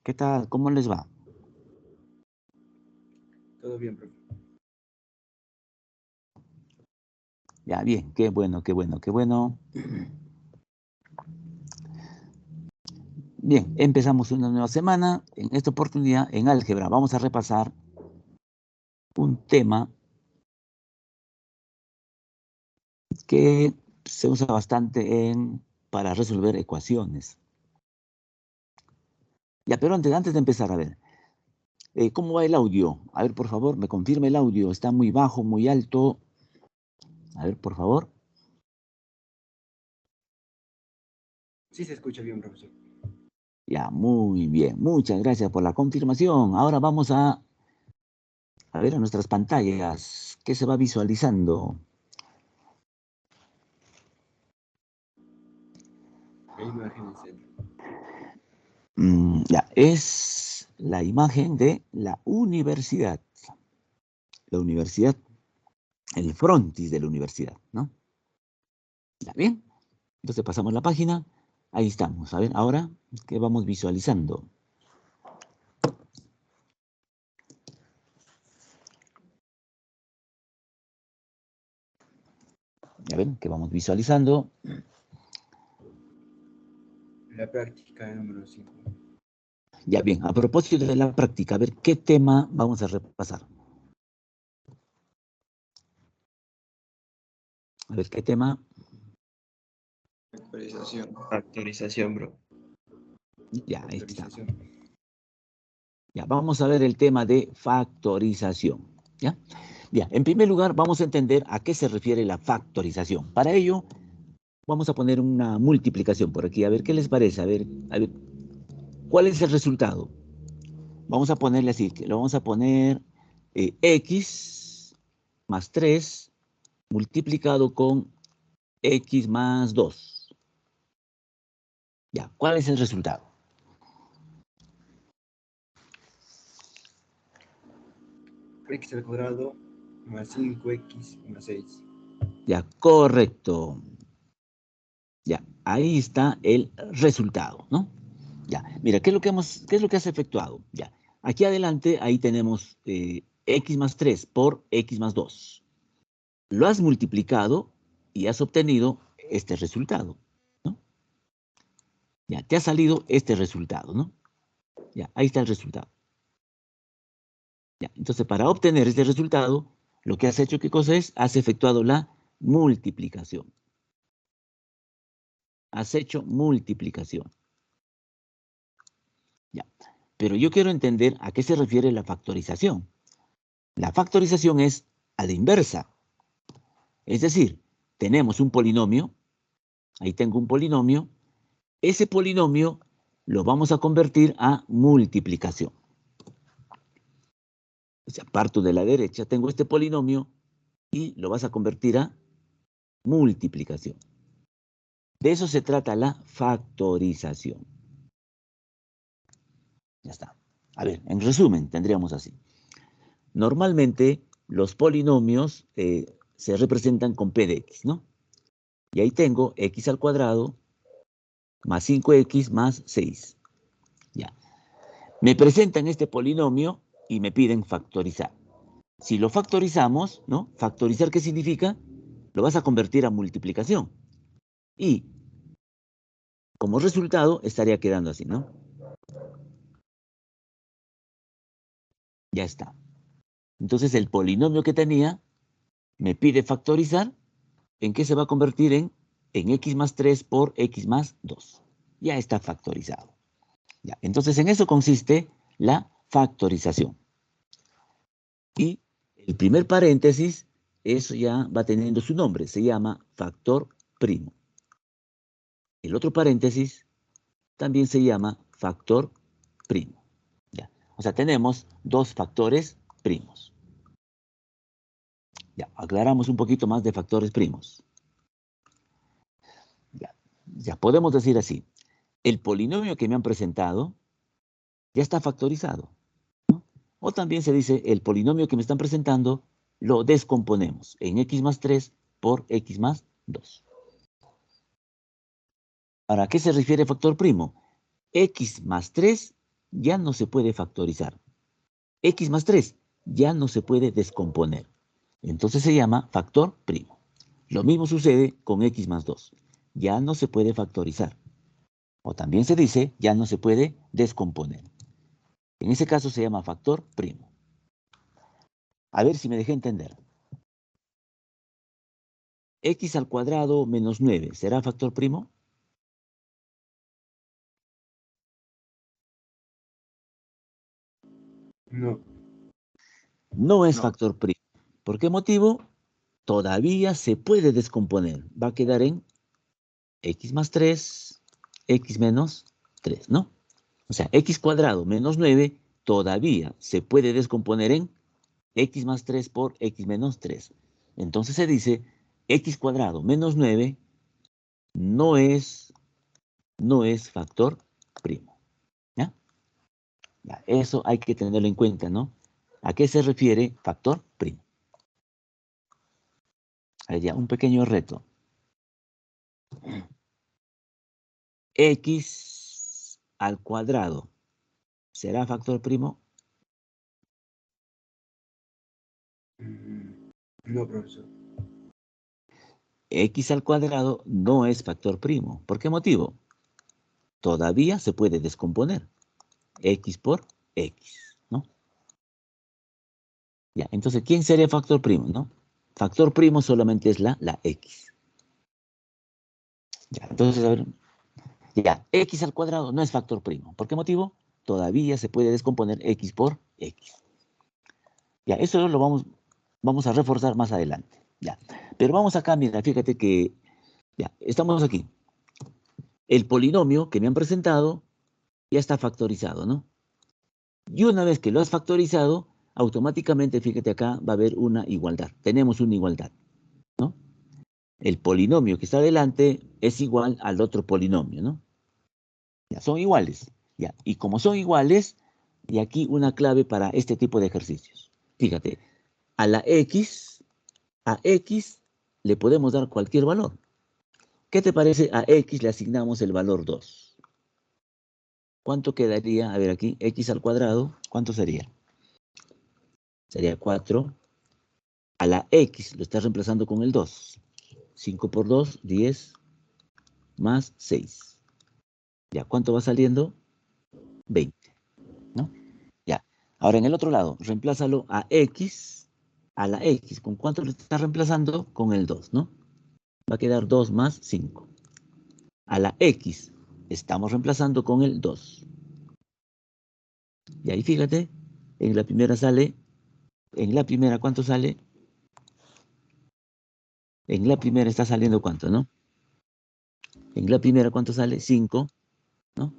¿Qué tal? ¿Cómo les va? Todo bien, profe. Ya, bien, qué bueno, qué bueno, qué bueno. Bien, empezamos una nueva semana. En esta oportunidad, en álgebra, vamos a repasar un tema que se usa bastante para resolver ecuaciones. Ya, pero antes de empezar, a ver, ¿cómo va el audio? A ver, por favor, me confirme el audio. ¿Está muy bajo, muy alto? A ver, por favor. Sí se escucha bien, profesor. Ya, muy bien. Muchas gracias por la confirmación. Ahora vamos a ver a nuestras pantallas. ¿Qué se va visualizando? La imagen en centro. Ya, es la imagen de la universidad. La universidad, el frontis de la universidad, ¿no? ¿Ya bien? Entonces pasamos la página. Ahí estamos. A ver, ahora, ¿qué vamos visualizando? Ya ven, ¿qué vamos visualizando? La práctica número 5. Ya bien, a propósito de la práctica, a ver, ¿qué tema vamos a repasar? A ver, ¿qué tema? Factorización, bro. Ya, ahí está. Factorización. Ya, vamos a ver el tema de factorización. ¿Ya? Bien, en primer lugar, vamos a entender a qué se refiere la factorización. Para ello, vamos a poner una multiplicación por aquí. A ver, ¿qué les parece? A ver, ¿cuál es el resultado? Vamos a ponerle así, que lo vamos a poner x más 3 multiplicado con x más 2. Ya, ¿cuál es el resultado? X al cuadrado más 5x más 6. Ya, correcto. Ya, ahí está el resultado, ¿no? Ya, mira, ¿qué es lo que has efectuado? Ya, aquí adelante, ahí tenemos x más 3 por x más 2. Lo has multiplicado y has obtenido este resultado, ¿no? Ya, te ha salido este resultado, ¿no? Ya, ahí está el resultado. Ya, entonces, para obtener este resultado, lo que has hecho, ¿qué cosa es? Has efectuado la multiplicación. Has hecho multiplicación. Ya, pero yo quiero entender a qué se refiere la factorización. La factorización es a la inversa. Es decir, tenemos un polinomio, ahí tengo un polinomio, ese polinomio lo vamos a convertir a multiplicación. O sea, parto de la derecha, tengo este polinomio y lo vas a convertir a multiplicación. De eso se trata la factorización. Ya está. A ver, en resumen, tendríamos así. Normalmente los polinomios se representan con p de x, ¿no? Y ahí tengo x al cuadrado más 5x más 6. Ya. Me presentan este polinomio y me piden factorizar. Si lo factorizamos, ¿no? Factorizar, ¿qué significa? Lo vas a convertir a multiplicación. Y como resultado estaría quedando así, ¿no? Ya está. Entonces el polinomio que tenía me pide factorizar. ¿En qué se va a convertir? En x más 3 por x más 2. Ya está factorizado. Ya. Entonces en eso consiste la factorización. Y el primer paréntesis, eso ya va teniendo su nombre, se llama factor primo. El otro paréntesis también se llama factor primo. ¿Ya? O sea, tenemos dos factores primos. Ya, aclaramos un poquito más de factores primos. Ya podemos decir así, el polinomio que me han presentado ya está factorizado, ¿no? O también se dice, el polinomio que me están presentando lo descomponemos en x más 3 por x más 2. ¿Para qué se refiere factor primo? X más 3 ya no se puede factorizar. X más 3 ya no se puede descomponer. Entonces se llama factor primo. Lo mismo sucede con X más 2. Ya no se puede factorizar. O también se dice, ya no se puede descomponer. En ese caso se llama factor primo. A ver si me dejé entender. X al cuadrado menos 9, ¿será factor primo? No. No es No. factor primo. ¿Por qué motivo? Todavía se puede descomponer. Va a quedar en X más 3, X menos 3, ¿no? O sea, X cuadrado menos 9 todavía se puede descomponer en X más 3 por X menos 3. Entonces se dice X cuadrado menos 9 no es factor primo. ¿Ya? Ya, eso hay que tenerlo en cuenta, ¿no? ¿A qué se refiere factor primo? Ahí ya, un pequeño reto. X al cuadrado, ¿será factor primo? No, profesor. X al cuadrado no es factor primo. ¿Por qué motivo? Todavía se puede descomponer. X por X, ¿no? Ya, entonces, ¿quién sería factor primo, no? Factor primo solamente es la X. Ya, entonces, a ver. Ya, X al cuadrado no es factor primo. ¿Por qué motivo? Todavía se puede descomponer X por X. Ya, eso lo vamos a reforzar más adelante. Ya, pero vamos acá, mira, fíjate que, ya, estamos aquí. El polinomio que me han presentado ya está factorizado, ¿no? Y una vez que lo has factorizado, automáticamente, fíjate acá, va a haber una igualdad. Tenemos una igualdad, ¿no? El polinomio que está adelante es igual al otro polinomio, ¿no? Ya, son iguales. Ya, y como son iguales, y aquí una clave para este tipo de ejercicios. Fíjate, a X le podemos dar cualquier valor. ¿Qué te parece? A X le asignamos el valor 2. ¿Cuánto quedaría? A ver aquí, X al cuadrado, ¿cuánto sería? Sería 4. A la X lo estás reemplazando con el 2. 5 por 2, 10, más 6. Ya, ¿cuánto va saliendo? 20, ¿no? Ya. Ahora en el otro lado, reemplázalo a la X. ¿Con cuánto lo estás reemplazando? Con el 2, ¿no? Va a quedar 2 más 5. A la X estamos reemplazando con el 2. Y ahí fíjate, en la primera ¿cuánto sale? En la primera está saliendo ¿cuánto, no? En la primera, ¿cuánto sale? 5, ¿no?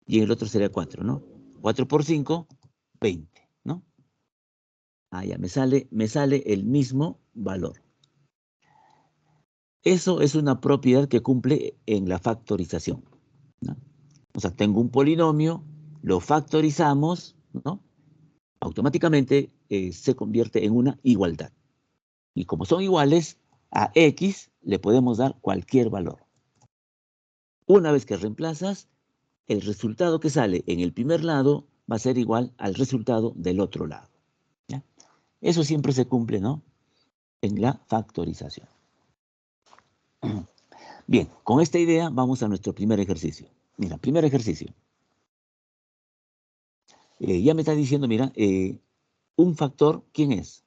Y en el otro sería 4, ¿no? 4 por 5, 20, ¿no? Ah, ya, me sale el mismo valor. Eso es una propiedad que cumple en la factorización, ¿no? O sea, tengo un polinomio, lo factorizamos, ¿no? Automáticamente se convierte en una igualdad. Y como son iguales, a X le podemos dar cualquier valor. Una vez que reemplazas, el resultado que sale en el primer lado va a ser igual al resultado del otro lado. ¿Ya? Eso siempre se cumple, ¿no? En la factorización. Bien, con esta idea vamos a nuestro primer ejercicio. Mira, primer ejercicio. Ya me está diciendo, mira, un factor, ¿quién es?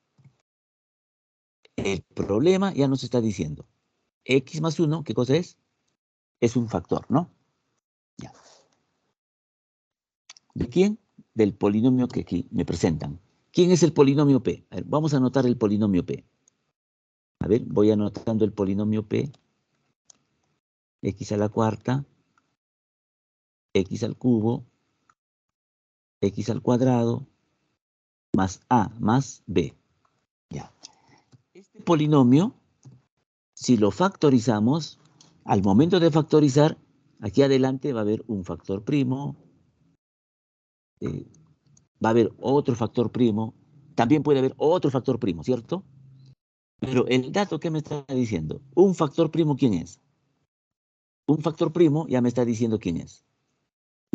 El problema ya nos está diciendo. X más 1, ¿qué cosa es? Es un factor, ¿no? Ya. ¿De quién? Del polinomio que aquí me presentan. ¿Quién es el polinomio P? A ver, vamos a anotar el polinomio P. A ver, voy anotando el polinomio P. X a la cuarta, X al cubo, X al cuadrado, más A más B. Ya. Este polinomio, si lo factorizamos, al momento de factorizar, aquí adelante va a haber un factor primo, va a haber otro factor primo, también puede haber otro factor primo, ¿cierto? Pero el dato que me está diciendo, un factor primo, ¿quién es? Un factor primo ya me está diciendo quién es.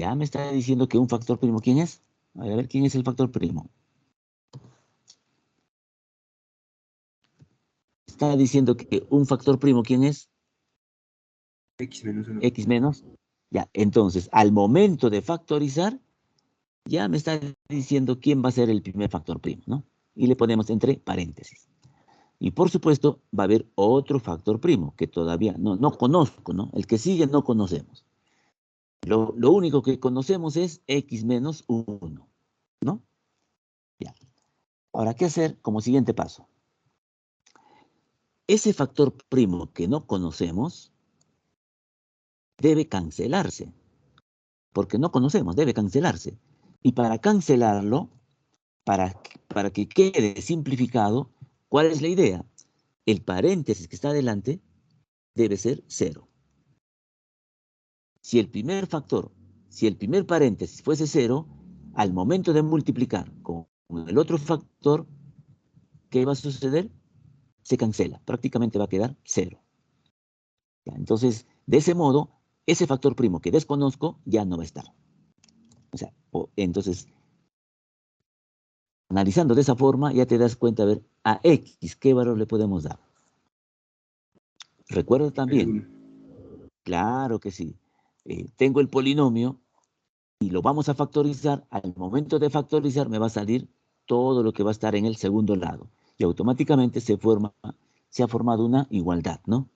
Ya me está diciendo que un factor primo, ¿quién es? A ver, ¿quién es el factor primo? Está diciendo que un factor primo, ¿quién es? X menos 1. X menos. Ya, entonces, al momento de factorizar, ya me está diciendo quién va a ser el primer factor primo, ¿no? Y le ponemos entre paréntesis. Y por supuesto, va a haber otro factor primo que todavía no conozco, ¿no? El que sigue no conocemos. Lo único que conocemos es X menos 1, ¿no? Ya. Ahora, ¿qué hacer como siguiente paso? Ese factor primo que no conocemos debe cancelarse, porque no conocemos, debe cancelarse. Y para cancelarlo, para que quede simplificado, ¿cuál es la idea? El paréntesis que está adelante debe ser 0. Si el primer factor, si el primer paréntesis fuese 0, al momento de multiplicar con el otro factor, ¿qué va a suceder? Se cancela, prácticamente va a quedar 0. Entonces, de ese modo, ese factor primo que desconozco ya no va a estar. O sea, entonces, analizando de esa forma, ya te das cuenta, a ver, a X, ¿qué valor le podemos dar? Recuerda El también, 1. claro que sí, tengo el polinomio y lo vamos a factorizar. Al momento de factorizar me va a salir todo lo que va a estar en el segundo lado. Y automáticamente se ha formado una igualdad, ¿no?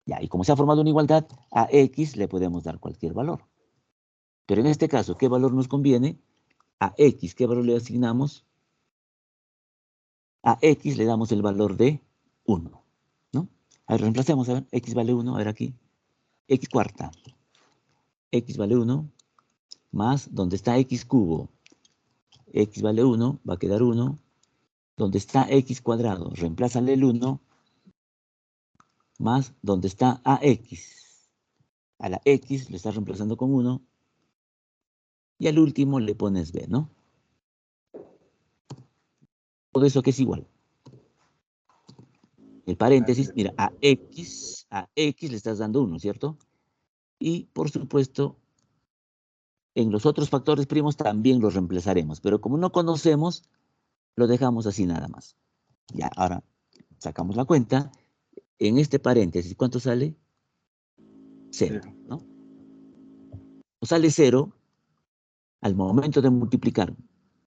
Ya, y como se ha formado una igualdad, a X le podemos dar cualquier valor. Pero en este caso, ¿qué valor nos conviene? A X, ¿qué valor le asignamos? A X le damos el valor de 1, ¿no? A ver, reemplacemos, a ver, X vale 1, a ver aquí, X cuarta, X vale 1, más, donde está X cubo, X vale 1, va a quedar 1, donde está X cuadrado, reemplázale el 1, más, donde está AX, a la X le estás reemplazando con 1, y al último le pones B, ¿no? Todo eso que es igual. El paréntesis, mira, a X le estás dando 1, ¿cierto? Y, por supuesto, en los otros factores primos también los reemplazaremos, pero como no conocemos, lo dejamos así nada más. Ya, ahora sacamos la cuenta. En este paréntesis, ¿cuánto sale? 0, ¿no? O sale 0 al momento de multiplicar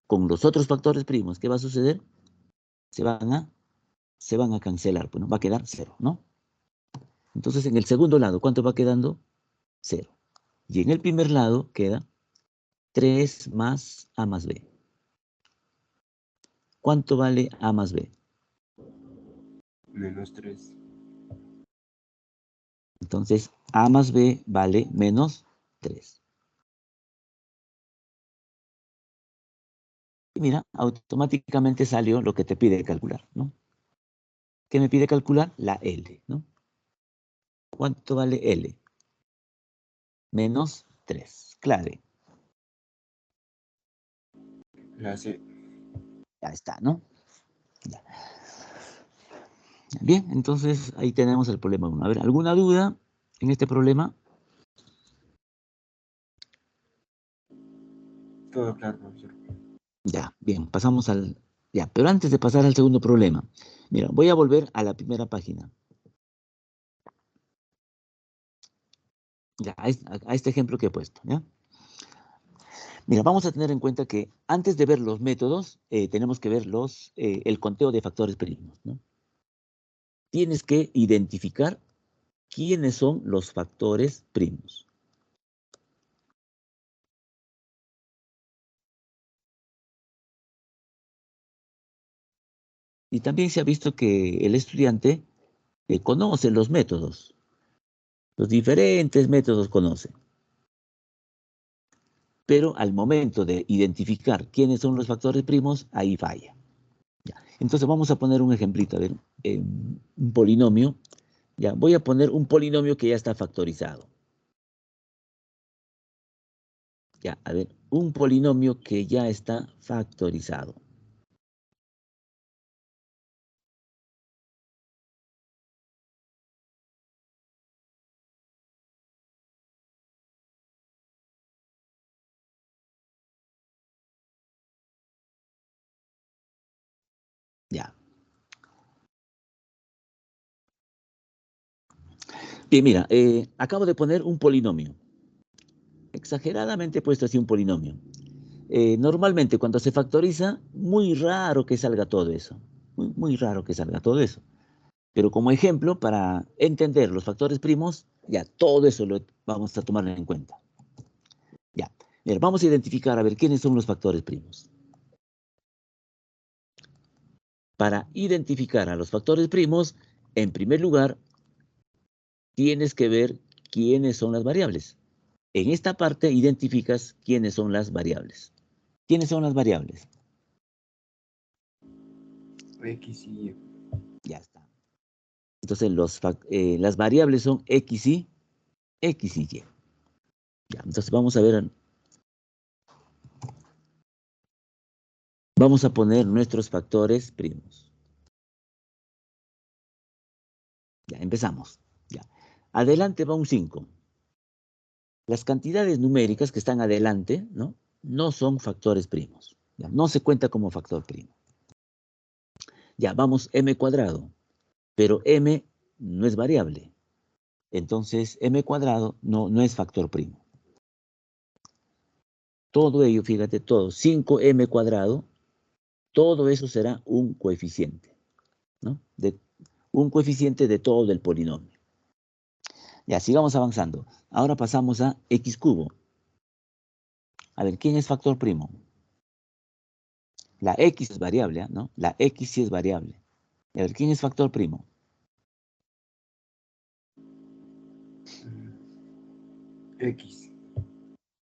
con los otros factores primos. ¿Qué va a suceder? Se van a cancelar, pues, ¿no? Va a quedar 0, ¿no? Entonces, en el segundo lado, ¿cuánto va quedando? 0. Y en el primer lado queda 3 más A más B. ¿Cuánto vale A más B? Menos 3. Entonces, A más B vale menos 3. Y mira, automáticamente salió lo que te pide calcular, ¿no? ¿Qué me pide calcular? La L, ¿no? ¿Cuánto vale L? Menos 3. Clave. La C. Ya está, ¿no? Ya. Bien, entonces ahí tenemos el problema 1. A ver, ¿alguna duda en este problema? Todo claro, profesor. Ya, bien, pasamos al... Ya, pero antes de pasar al segundo problema, mira, voy a volver a la primera página. Ya, a este ejemplo que he puesto, ¿ya? Mira, vamos a tener en cuenta que antes de ver los métodos, tenemos que ver el conteo de factores primos, ¿no? Tienes que identificar quiénes son los factores primos. Y también se ha visto que el estudiante conoce los métodos, los diferentes métodos conoce, pero al momento de identificar quiénes son los factores primos, ahí falla. Ya. Entonces vamos a poner un ejemplito, a ver, un polinomio. Ya, voy a poner un polinomio que ya está factorizado. Ya, a ver, un polinomio que ya está factorizado. Ya. Bien, mira, acabo de poner un polinomio. Exageradamente he puesto así un polinomio. Normalmente cuando se factoriza, muy raro que salga todo eso. Muy raro que salga todo eso. Pero como ejemplo, para entender los factores primos, ya todo eso lo vamos a tomar en cuenta. Ya. Mira, vamos a identificar a ver quiénes son los factores primos. Para identificar a los factores primos, en primer lugar, tienes que ver quiénes son las variables. En esta parte identificas quiénes son las variables. ¿Quiénes son las variables? X y Y. Ya está. Entonces, las variables son X y Y. Ya, entonces vamos a ver. Vamos a poner nuestros factores primos. Ya, empezamos. Ya. Adelante va un 5. Las cantidades numéricas que están adelante, ¿no? No son factores primos. Ya, no se cuenta como factor primo. Ya, vamos m cuadrado. Pero m no es variable. Entonces, m cuadrado no es factor primo. Todo ello, fíjate, todo, 5m cuadrado, todo eso será un coeficiente, ¿no? Un coeficiente de todo el polinomio. Ya, sigamos avanzando. Ahora pasamos a x cubo. A ver, ¿quién es factor primo? La x es variable, ¿no? La x sí es variable. A ver, ¿quién es factor primo? X.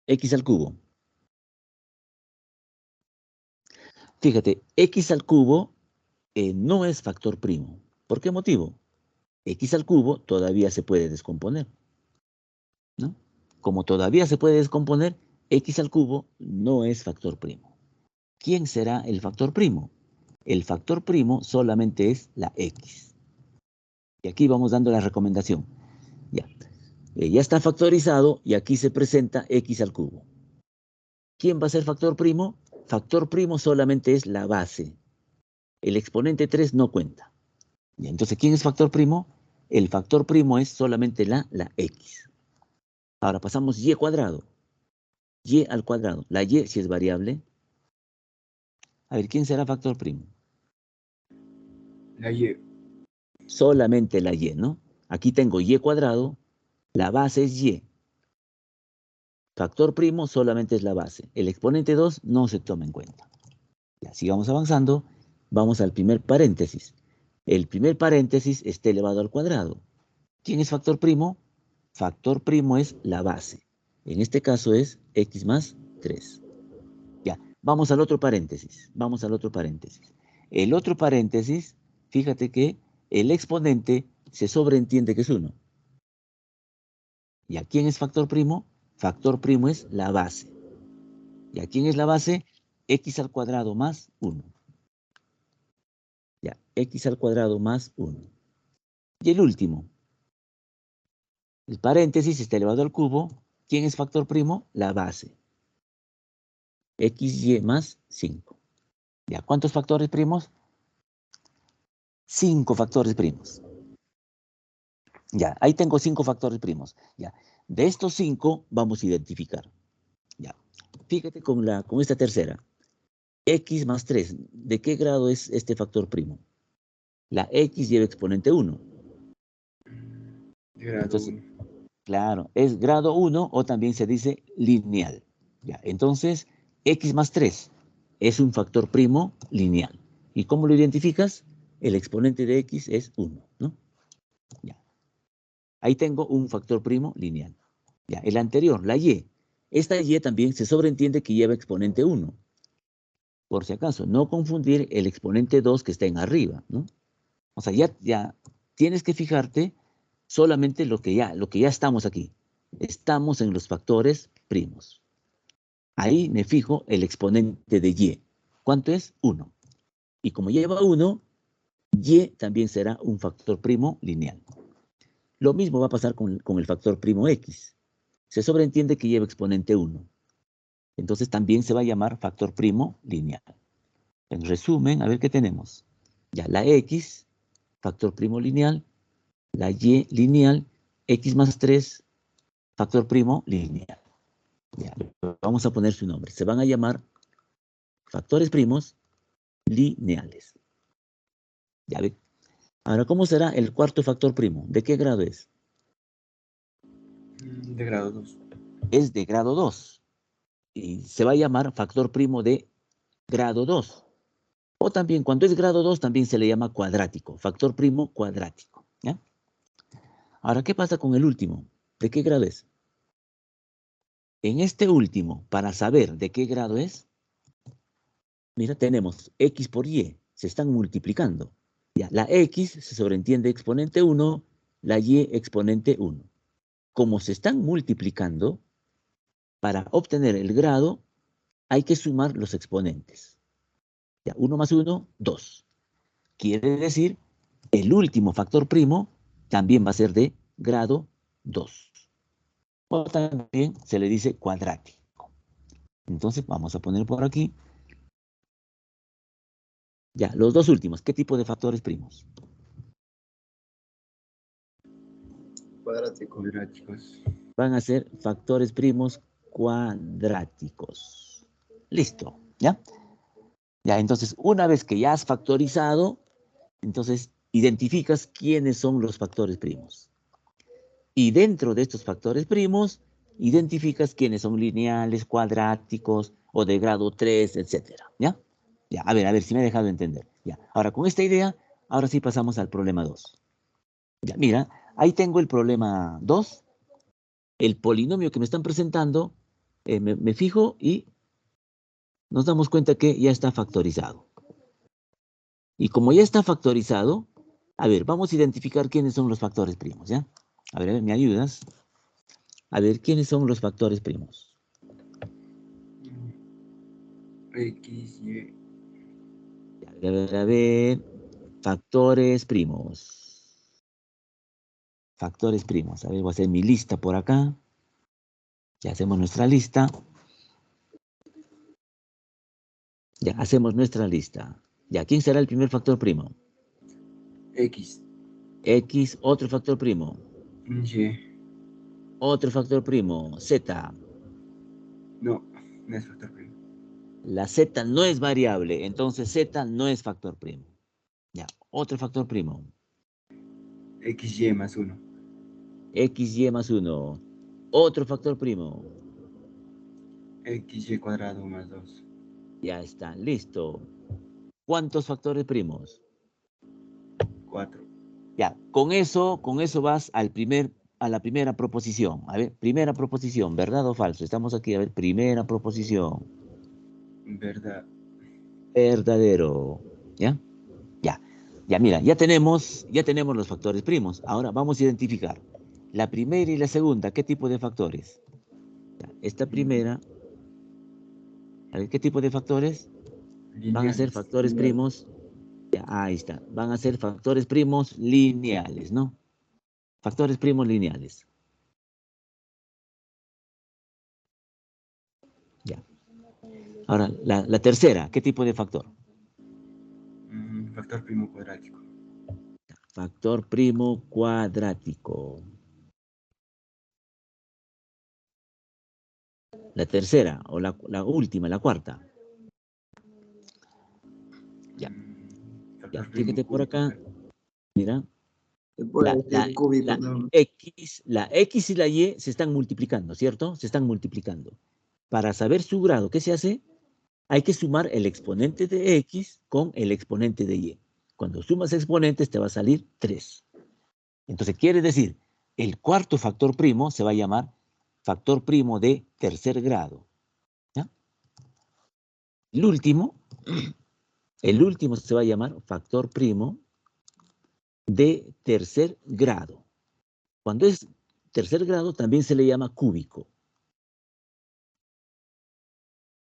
X al cubo. Fíjate, x al cubo no es factor primo. ¿Por qué motivo? X al cubo todavía se puede descomponer, ¿no? Como todavía se puede descomponer, x al cubo no es factor primo. ¿Quién será el factor primo? El factor primo solamente es la x. Y aquí vamos dando la recomendación. Ya, ya está factorizado y aquí se presenta x al cubo. ¿Quién va a ser factor primo? Factor primo solamente es la base. El exponente 3 no cuenta. Y entonces, ¿quién es factor primo? El factor primo es solamente la x. Ahora pasamos y cuadrado. Y al cuadrado. La y si es variable. A ver, ¿quién será factor primo? La Y. Solamente la y, ¿no? Aquí tengo y cuadrado. La base es y. Factor primo solamente es la base. El exponente 2 no se toma en cuenta. Ya, sigamos avanzando. Vamos al primer paréntesis. El primer paréntesis está elevado al cuadrado. ¿Quién es factor primo? Factor primo es la base. En este caso es x más 3. Ya, vamos al otro paréntesis. Vamos al otro paréntesis. El otro paréntesis, fíjate que el exponente se sobreentiende que es 1. ¿Y a quién es factor primo? Factor primo es la base. ¿Y a quién es la base? X al cuadrado más 1. Ya, x al cuadrado más 1. Y el último, el paréntesis está elevado al cubo. ¿Quién es factor primo? La base. XY más 5. ¿Ya? ¿Cuántos factores primos? 5 factores primos. Ya, ahí tengo 5 factores primos. Ya, de estos 5 vamos a identificar. Ya, fíjate con esta tercera. X más 3. ¿De qué grado es este factor primo? La X lleva exponente 1. De grado Entonces, 1. claro, es grado 1 o también se dice lineal. Ya, entonces, X más 3 es un factor primo lineal. ¿Y cómo lo identificas? El exponente de X es 1, ¿no? Ya. Ahí tengo un factor primo lineal. Ya, el anterior, la Y. Esta Y también se sobreentiende que lleva exponente 1. Por si acaso, no confundir el exponente 2 que está en arriba, ¿no? O sea, ya tienes que fijarte solamente lo que ya estamos aquí. Estamos en los factores primos. Ahí me fijo el exponente de Y. ¿Cuánto es? 1. Y como lleva 1, Y también será un factor primo lineal. Lo mismo va a pasar con el factor primo X. Se sobreentiende que lleva exponente 1. Entonces también se va a llamar factor primo lineal. En resumen, a ver qué tenemos. Ya, la X, factor primo lineal, la Y lineal, X más 3, factor primo lineal. Ya, vamos a poner su nombre. Se van a llamar factores primos lineales. Ya ve. Ahora, ¿cómo será el cuarto factor primo? ¿De qué grado es? De grado 2. Es de grado 2. Y se va a llamar factor primo de grado 2. O también, cuando es grado 2, también se le llama cuadrático. Factor primo cuadrático. ¿Ya? Ahora, ¿qué pasa con el último? ¿De qué grado es? En este último, para saber de qué grado es, mira, tenemos X por Y. Se están multiplicando. Ya, la X se sobreentiende exponente 1, la Y exponente 1. Como se están multiplicando, para obtener el grado hay que sumar los exponentes. Ya, 1 más 1, 2. Quiere decir, el último factor primo también va a ser de grado 2. O también se le dice cuadrático. Entonces vamos a poner por aquí, ya, los dos últimos. ¿Qué tipo de factores primos? Cuadráticos. Van a ser factores primos cuadráticos. Listo, ¿ya? Ya, entonces, una vez que ya has factorizado, entonces identificas quiénes son los factores primos. Y dentro de estos factores primos, identificas quiénes son lineales, cuadráticos o de grado 3, etcétera. ¿Ya? Ya, a ver si me he dejado entender. Ya, ahora con esta idea, ahora sí pasamos al problema 2. Ya, mira, ahí tengo el problema 2, el polinomio que me están presentando, me fijo y nos damos cuenta que ya está factorizado. Y como ya está factorizado, a ver, vamos a identificar quiénes son los factores primos, ¿ya? A ver, ¿me ayudas? A ver, ¿quiénes son los factores primos? X, Y. A ver. Factores primos. Factores primos. A ver, voy a hacer mi lista por acá. Ya hacemos nuestra lista. Ya hacemos nuestra lista. Ya, ¿quién será el primer factor primo? X. X, otro factor primo. Y. Otro factor primo. Z. No, no es factor primo. La Z no es variable, entonces Z no es factor primo. Ya, otro factor primo. XY más 1. XY más 1. Otro factor primo. XY cuadrado más 2. Ya está, listo. ¿Cuántos factores primos? 4. Ya, con eso vas a la primera proposición. A ver, primera proposición, ¿verdad o falso? Estamos aquí, a ver, primera proposición. Verdad. Verdadero. ¿Ya? Ya. Ya, mira, ya tenemos los factores primos. Ahora vamos a identificar la primera y la segunda. ¿Qué tipo de factores? Ya, esta primera, a ver, ¿qué tipo de factores? Van a ser Lineales. factores primos. Ya, ahí está. Van a ser factores primos lineales, ¿no? Factores primos lineales. Ya. Ahora, la tercera, ¿qué tipo de factor? Factor primo cuadrático. Factor primo cuadrático. La tercera, o la última, la cuarta. Ya, ya, Factor primo fíjate por cúbico. acá, mira, Se puede decir cúbico, la ¿no? X y la Y se están multiplicando, ¿cierto? Se están multiplicando. Para saber su grado, ¿qué se hace? Hay que sumar el exponente de X con el exponente de Y. Cuando sumas exponentes te va a salir 3. Entonces quiere decir, el cuarto factor primo se va a llamar factor primo de tercer grado. ¿Ya? El último, se va a llamar factor primo de tercer grado. Cuando es tercer grado también se le llama cúbico.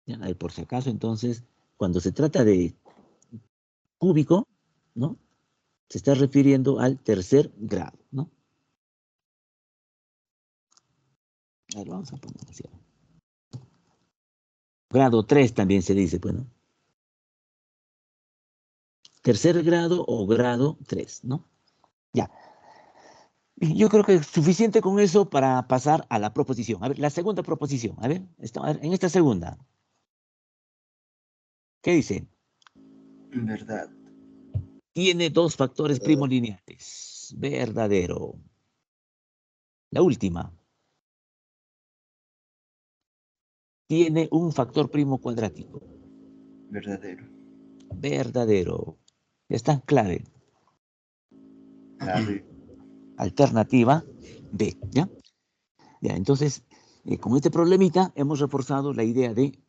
¿Ya? Ahí por si acaso, entonces, cuando se trata de cúbico, ¿no? Se está refiriendo al tercer grado, ¿no? A ver, vamos a poner así. Grado 3 también se dice, bueno. tercer grado o grado 3, ¿no? Ya. Yo creo que es suficiente con eso para pasar a la proposición. A ver, la segunda proposición. A ver, en esta segunda. ¿Qué dice? Verdad. Tiene dos factores primolineales. Verdadero. La última. Tiene un factor primo cuadrático. Verdadero. Verdadero. Ya está, clave. Clave. Alternativa B, ¿ya? Ya, entonces, con este problemita hemos reforzado la idea de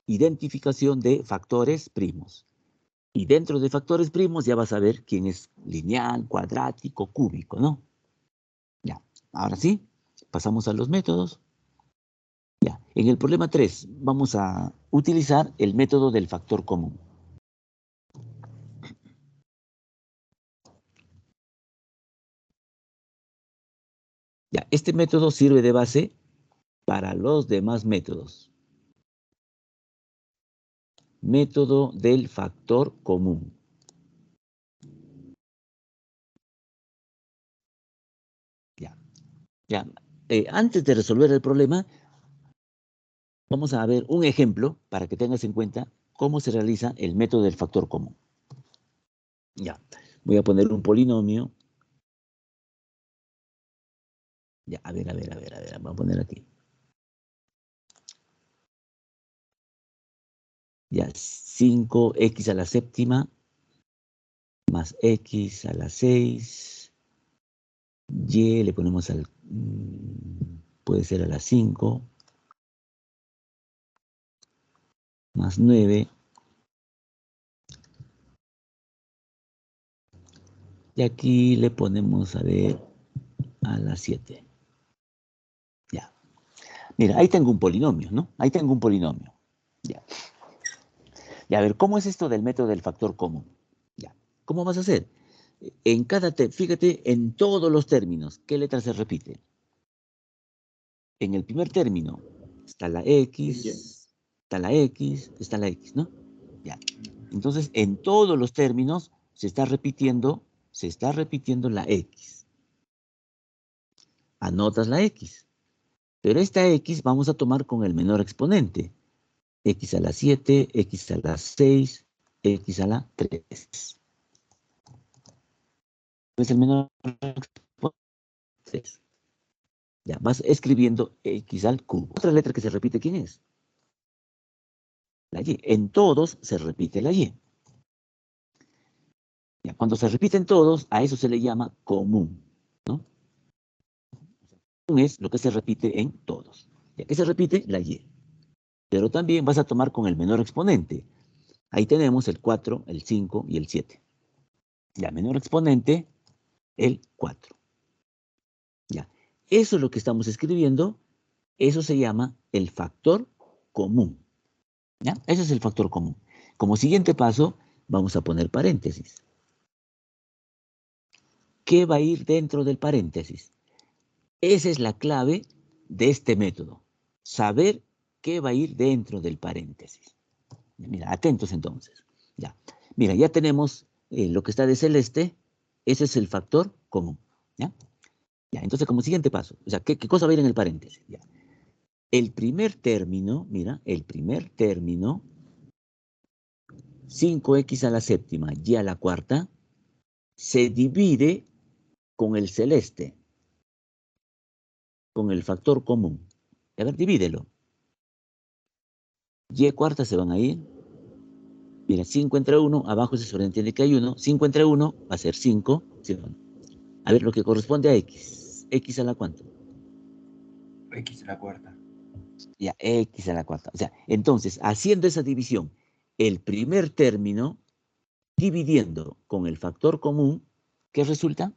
identificación de factores primos. Y dentro de factores primos ya vas a ver quién es lineal, cuadrático, cúbico, ¿no? Ya, ahora sí, pasamos a los métodos. Ya, en el problema 3 vamos a utilizar el método del factor común. Ya, este método sirve de base para los demás métodos. Método del factor común. Ya, ya. Antes de resolver el problema, vamos a ver un ejemplo para que tengas en cuenta cómo se realiza el método del factor común. Ya, voy a poner un polinomio. Ya, a ver, vamos a poner aquí. Ya, 5x a la séptima más x a la 6. Y le ponemos al... puede ser a la 5. Más 9. Y aquí le ponemos, a ver, a la 7. Ya. Mira, ahí tengo un polinomio, ¿no? Ahí tengo un polinomio. Ya. Y a ver, ¿cómo es esto del método del factor común? Ya. ¿Cómo vas a hacer? En cada, fíjate, en todos los términos, ¿qué letra se repite? En el primer término está la X, está la X, está la X, ¿no? Ya. Entonces, en todos los términos se está repitiendo la X. Anotas la X. Pero esta X vamos a tomar con el menor exponente. X a la 7, X a la 6, X a la 3. Es el menor exponente. 3. Ya, vas escribiendo X al cubo. Otra letra que se repite, ¿quién es? La Y. En todos se repite la Y. Ya, cuando se repiten todos, a eso se le llama común, ¿no? Común es lo que se repite en todos. Ya que se repite la Y. Pero también vas a tomar con el menor exponente. Ahí tenemos el 4, el 5 y el 7. Ya, menor exponente, el 4. Ya, eso es lo que estamos escribiendo. Eso se llama el factor común. ¿Ya? Ese es el factor común. Como siguiente paso, vamos a poner paréntesis. ¿Qué va a ir dentro del paréntesis? Esa es la clave de este método. Saber qué va a ir dentro del paréntesis. Mira, atentos entonces. Ya. Mira, ya tenemos lo que está de celeste. Ese es el factor común. ¿Ya? Ya, entonces como siguiente paso. O sea, ¿qué cosa va a ir en el paréntesis? Ya. El primer término, mira, el primer término, 5x a la séptima y a la cuarta, se divide con el celeste, con el factor común. A ver, divídelo. Y cuarta se van a ir. Mira, 5 entre 1, abajo se sobreentiende que hay 1. 5 entre 1 va a ser 5. ¿Sí? A ver, lo que corresponde a x. ¿X a la cuánto? X a la cuarta. Ya, x a la cuarta. O sea, entonces, haciendo esa división, el primer término, dividiendo con el factor común, ¿qué resulta?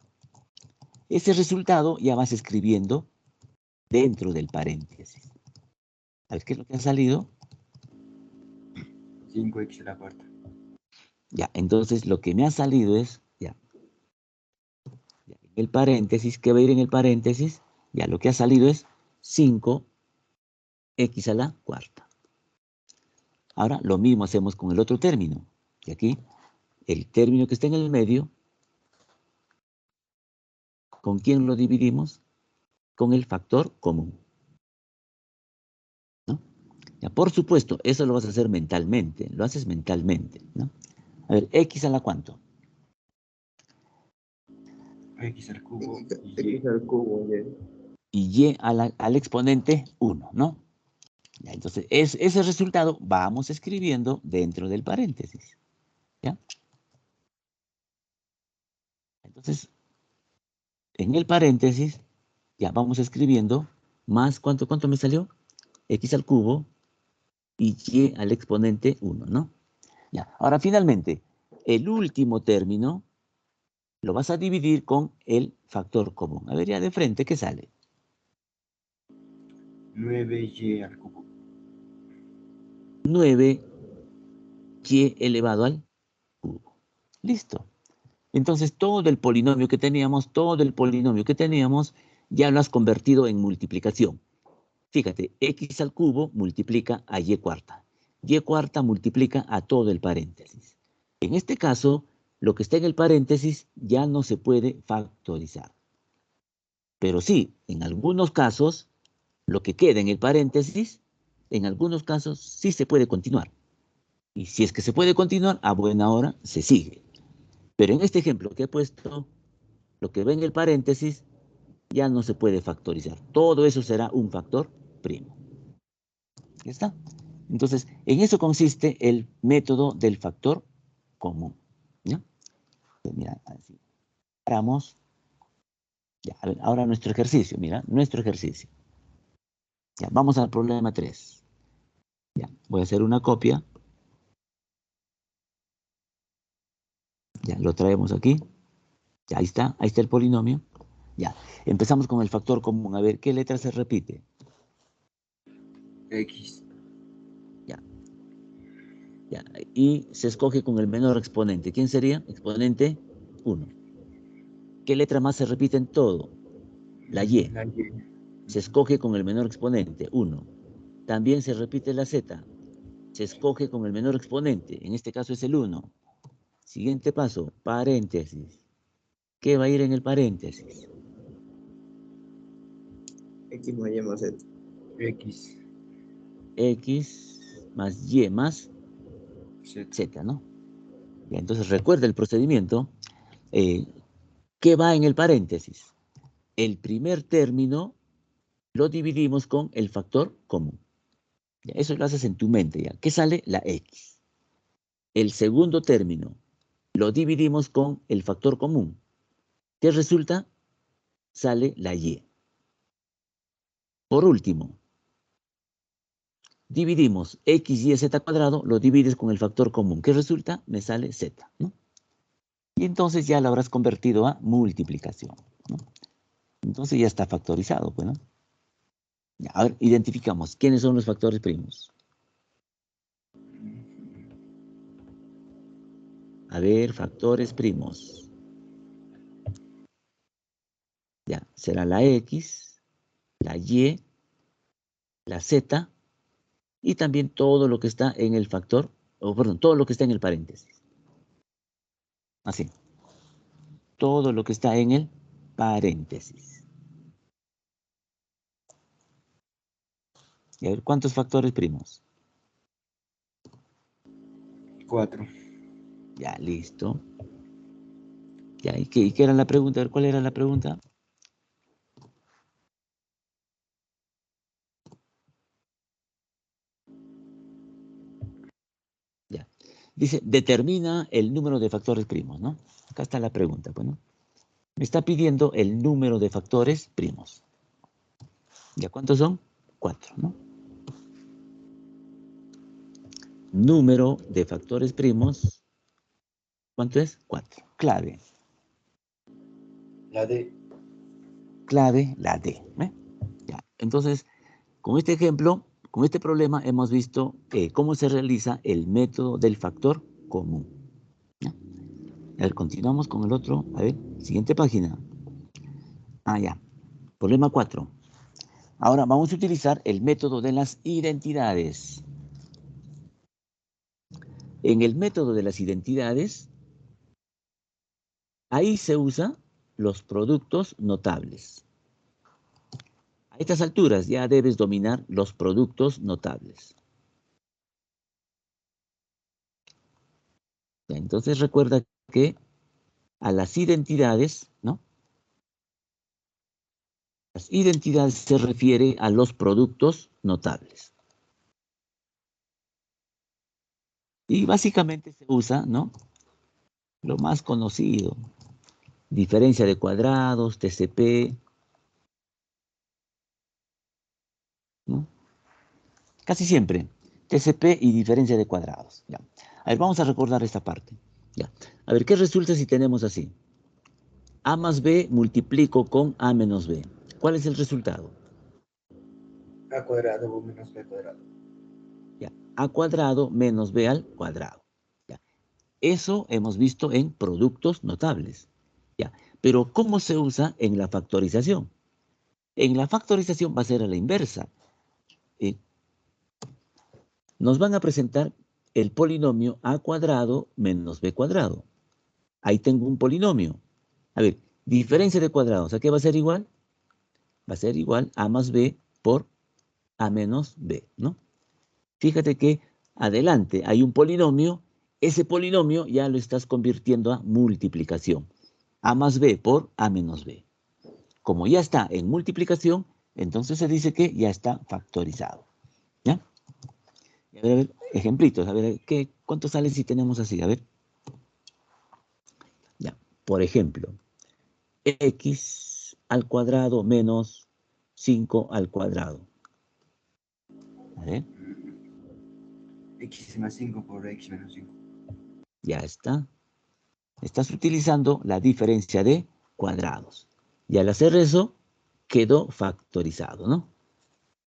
Ese resultado ya vas escribiendo dentro del paréntesis. A ver, ¿qué es lo que ha salido? 5x a la cuarta. Ya, entonces lo que me ha salido es, ya, el paréntesis, ¿qué va a ir en el paréntesis? Ya, lo que ha salido es 5x a la cuarta. Ahora, lo mismo hacemos con el otro término. Y aquí, el término que está en el medio, ¿con quién lo dividimos? Con el factor común. ¿No? Ya, por supuesto, eso lo vas a hacer mentalmente, lo haces mentalmente, ¿no? A ver, ¿x a la cuánto? X al cubo y X al cubo, Y y al exponente 1, ¿no? Ya, entonces, ese resultado vamos escribiendo dentro del paréntesis. ¿Ya? Entonces, en el paréntesis, ya vamos escribiendo más, ¿cuánto me salió? X al cubo y y al exponente 1, ¿no? Ya, ahora finalmente, el último término lo vas a dividir con el factor común. A ver, ya de frente, ¿qué sale? 9y al cubo. 9y elevado al cubo. Listo. Entonces, todo el polinomio que teníamos, ya lo has convertido en multiplicación. Fíjate, x al cubo multiplica a y cuarta. Y cuarta multiplica a todo el paréntesis. En este caso, lo que está en el paréntesis ya no se puede factorizar. Pero sí, en algunos casos, lo que queda en el paréntesis, en algunos casos sí se puede continuar. Y si es que se puede continuar, a buena hora se sigue. Pero en este ejemplo que he puesto, lo que ve en el paréntesis ya no se puede factorizar. Todo eso será un factor primo. ¿Ya está? Entonces, en eso consiste el método del factor común. ¿Ya? Pues mira, así. Paramos. Ya, a ver, ahora nuestro ejercicio, mira, nuestro ejercicio. Ya, vamos al problema 3. Ya, voy a hacer una copia. Ya, lo traemos aquí. Ya, ahí está el polinomio. Ya, empezamos con el factor común. A ver, ¿qué letra se repite? X. Ya. Ya, y se escoge con el menor exponente. ¿Quién sería? Exponente 1. ¿Qué letra más se repite en todo? La Y. La Y. Se escoge con el menor exponente, 1. También se repite la Z. Se escoge con el menor exponente. En este caso es el 1. Siguiente paso, paréntesis. ¿Qué va a ir en el paréntesis? X más Y más Z. X. X más Y más Z. Z, ¿no? Ya, entonces recuerda el procedimiento. ¿Qué va en el paréntesis? El primer término lo dividimos con el factor común. Ya, eso lo haces en tu mente ya. ¿Qué sale? La X. El segundo término lo dividimos con el factor común. ¿Qué resulta? Sale la Y. Por último, dividimos X, Y, Z cuadrado, lo divides con el factor común. ¿Qué resulta? Me sale Z, ¿no? Y entonces ya lo habrás convertido a multiplicación, ¿no? Entonces ya está factorizado, pues, ¿no? Ya, a ver, identificamos. ¿Quiénes son los factores primos? A ver, factores primos. Ya, será la X, la Y, la Z y también todo lo que está en el factor, o perdón, todo lo que está en el paréntesis. Así. Todo lo que está en el paréntesis. Y a ver, ¿cuántos factores primos? 4. Ya, listo. Ya, ¿y qué era la pregunta? A ver, ¿cuál era la pregunta? Ya. Dice, determina el número de factores primos, ¿no? Acá está la pregunta, pues, ¿no? Me está pidiendo el número de factores primos. ¿Ya cuántos son? 4, ¿no? Número de factores primos. ¿Cuánto es? 4. Clave. La D. Clave, la D. ¿Eh? Ya. Entonces, con este ejemplo, con este problema, hemos visto cómo se realiza el método del factor común. ¿Ya? A ver, continuamos con el otro. A ver, siguiente página. Ah, ya. Problema 4. Ahora vamos a utilizar el método de las identidades. En el método de las identidades, Ahí se usan los productos notables. A estas alturas ya debes dominar los productos notables. Entonces recuerda que a las identidades, ¿no? Las identidades se refiere a los productos notables. Y básicamente se usa, ¿no? Lo más conocido. Diferencia de cuadrados, TCP, ¿no? Casi siempre. TCP y diferencia de cuadrados. Ya. A ver, vamos a recordar esta parte. Ya. A ver, ¿qué resulta si tenemos así? A más B multiplico con A menos B. ¿Cuál es el resultado? A cuadrado menos B cuadrado. Ya. A cuadrado menos B al cuadrado. Ya. Eso hemos visto en productos notables. Ya. Pero ¿cómo se usa en la factorización? En la factorización va a ser a la inversa. Nos van a presentar el polinomio A cuadrado menos B cuadrado. Ahí tengo un polinomio. A ver, diferencia de cuadrados, ¿a qué va a ser igual? Va a ser igual A más B por A menos B, ¿no? Fíjate que adelante hay un polinomio, ese polinomio ya lo estás convirtiendo a multiplicación. A más B por A menos B. Como ya está en multiplicación, entonces se dice que ya está factorizado. ¿Ya? A ver, ejemplitos, a ver, ¿cuánto sale si tenemos así? A ver. Ya, por ejemplo, x al cuadrado menos 5 al cuadrado. A ver, X más 5 por X menos 5. ya está. Estás utilizando la diferencia de cuadrados. Y al hacer eso, quedó factorizado, ¿no?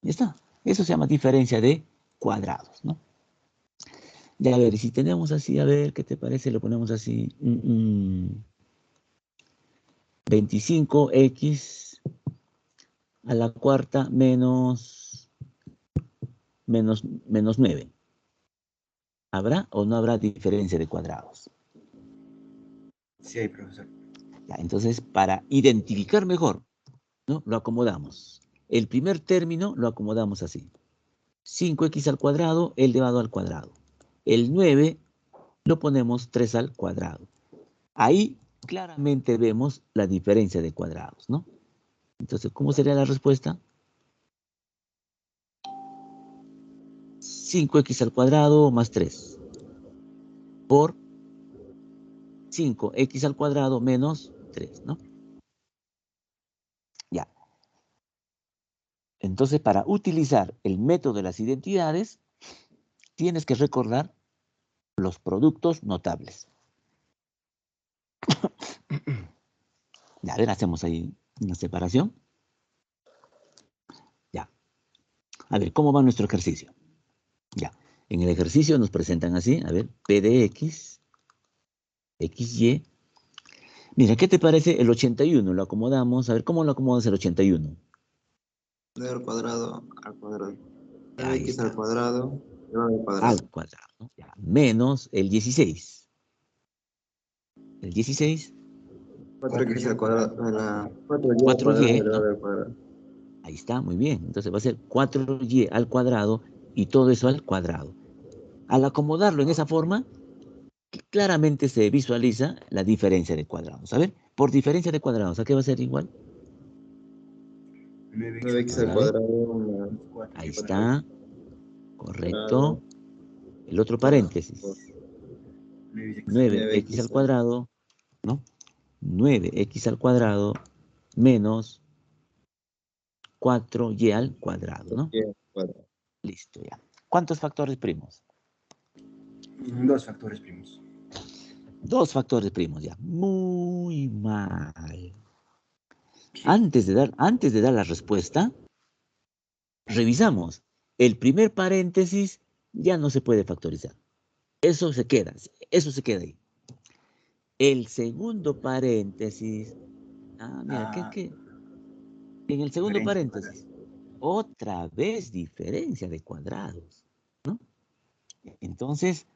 Ya está. Eso se llama diferencia de cuadrados, ¿no? Ya, a ver, si tenemos así, a ver, ¿qué te parece? Lo ponemos así. 25x a la cuarta menos 9. ¿Habrá o no habrá diferencia de cuadrados? Sí, hay, profesor. Ya, entonces, para identificar mejor, ¿no? Lo acomodamos. El primer término lo acomodamos así. 5x al cuadrado elevado al cuadrado. El 9 lo ponemos 3 al cuadrado. Ahí claramente vemos la diferencia de cuadrados, ¿no? Entonces, ¿cómo sería la respuesta? 5x al cuadrado más 3 por 5x al cuadrado menos 3, ¿no? Ya. Entonces, para utilizar el método de las identidades, tienes que recordar los productos notables. Ya, a ver, hacemos ahí una separación. Ya. A ver, ¿cómo va nuestro ejercicio? Ya. En el ejercicio nos presentan así, a ver, P de X, XY. Mira, ¿qué te parece el 81? Lo acomodamos, a ver, ¿cómo lo acomodas el 81? De al cuadrado al cuadrado. Ahí X al está, cuadrado elevado al cuadrado. al cuadrado, ¿no? Ya. Menos el 16. El 16, 4x al cuadrado. 4y al cuadrado 4y, ¿no? elevado al cuadrado. Ahí está, muy bien. Entonces va a ser 4y al cuadrado y todo eso al cuadrado. Al acomodarlo en esa forma, claramente se visualiza la diferencia de cuadrados. A ver, por diferencia de cuadrados, ¿a qué va a ser igual? 9x al A ver, cuadrado más ahí 4x cuadrado. está, cuadrado correcto. El otro por paréntesis, 9x cuadrado. 9x al 9x cuadrado, ¿no? 9x al cuadrado menos 4y al cuadrado, ¿no? al cuadrado. Listo, ya. ¿Cuántos factores primos? 2 factores primos. 2 factores primos, ya. Muy mal. Antes de dar la respuesta, revisamos. El primer paréntesis ya no se puede factorizar. Eso se queda ahí. El segundo paréntesis, mira, Ah, en el segundo diferencia de paréntesis, cuadrados. otra vez diferencia de cuadrados, ¿no? Entonces,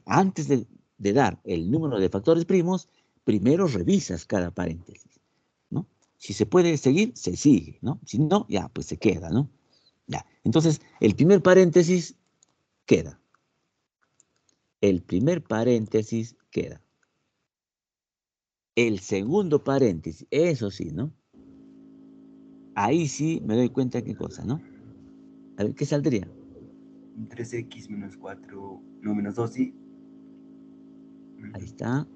antes de dar el número de factores primos, primero revisas cada paréntesis, ¿no? Si se puede seguir, se sigue, ¿no? Si no, ya, pues se queda, ¿no? Ya. Entonces, el primer paréntesis queda. El primer paréntesis queda. El segundo paréntesis, eso sí, ¿no? Ahí sí me doy cuenta de qué cosa, ¿no? A ver, ¿qué saldría? 3x menos 4, no, menos 2, sí. Ahí está.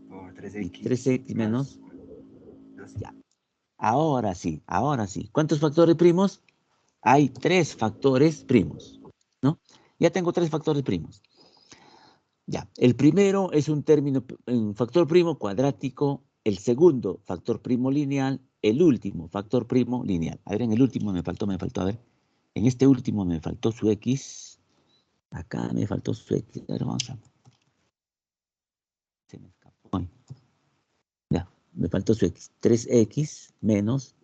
Por Y 3x 3x menos. 2. Ya. Ahora sí, ahora sí. ¿Cuántos factores primos? Hay 3 factores primos, ¿no? Ya tengo 3 factores primos. Ya, el primero es un término, un factor primo cuadrático, el segundo factor primo lineal, el último factor primo lineal. A ver, en el último me faltó, a ver. En este último me faltó su X. Acá me faltó su X. A ver, vamos a... Se me escapó. Ya, me faltó su X. 3X menos,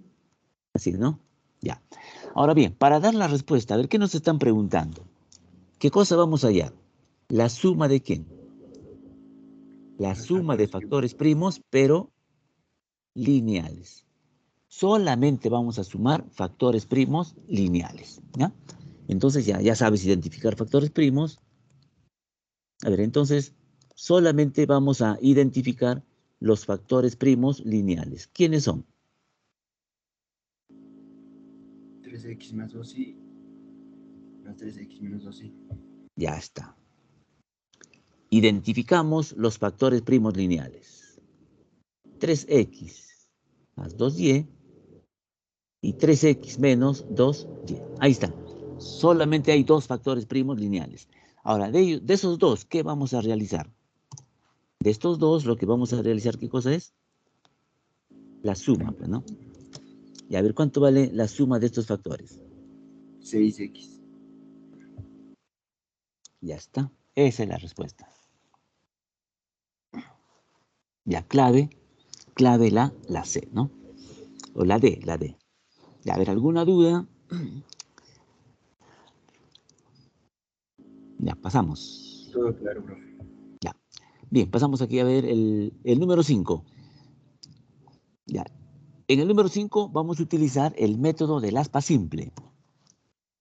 así, ¿no? Ya. Ahora bien, para dar la respuesta, a ver, ¿qué nos están preguntando? ¿Qué cosa vamos a hallar? ¿La suma de quién? La Los suma de factores primos, pero lineales. Solamente vamos a sumar factores primos lineales, ¿ya? Entonces ya sabes identificar factores primos. A ver, entonces solamente vamos a identificar los factores primos lineales. ¿Quiénes son? 3x más 2, y más 3x menos 2, y Ya está. Identificamos los factores primos lineales. 3x más 2y y 3x menos 2y. Ahí está. Solamente hay 2 factores primos lineales. Ahora, de esos 2, ¿qué vamos a realizar? De estos 2, lo que vamos a realizar, ¿qué cosa es? La suma, pues, ¿no? Y a ver, ¿cuánto vale la suma de estos factores? 6x. Ya está. Esa es la respuesta. Ya, clave la C, ¿no? O la D. Ya, a ver, ¿alguna duda? Ya, pasamos. Todo claro, profe. Ya. Bien, pasamos aquí a ver el número 5. Ya. En el número 5 vamos a utilizar el método del aspa simple.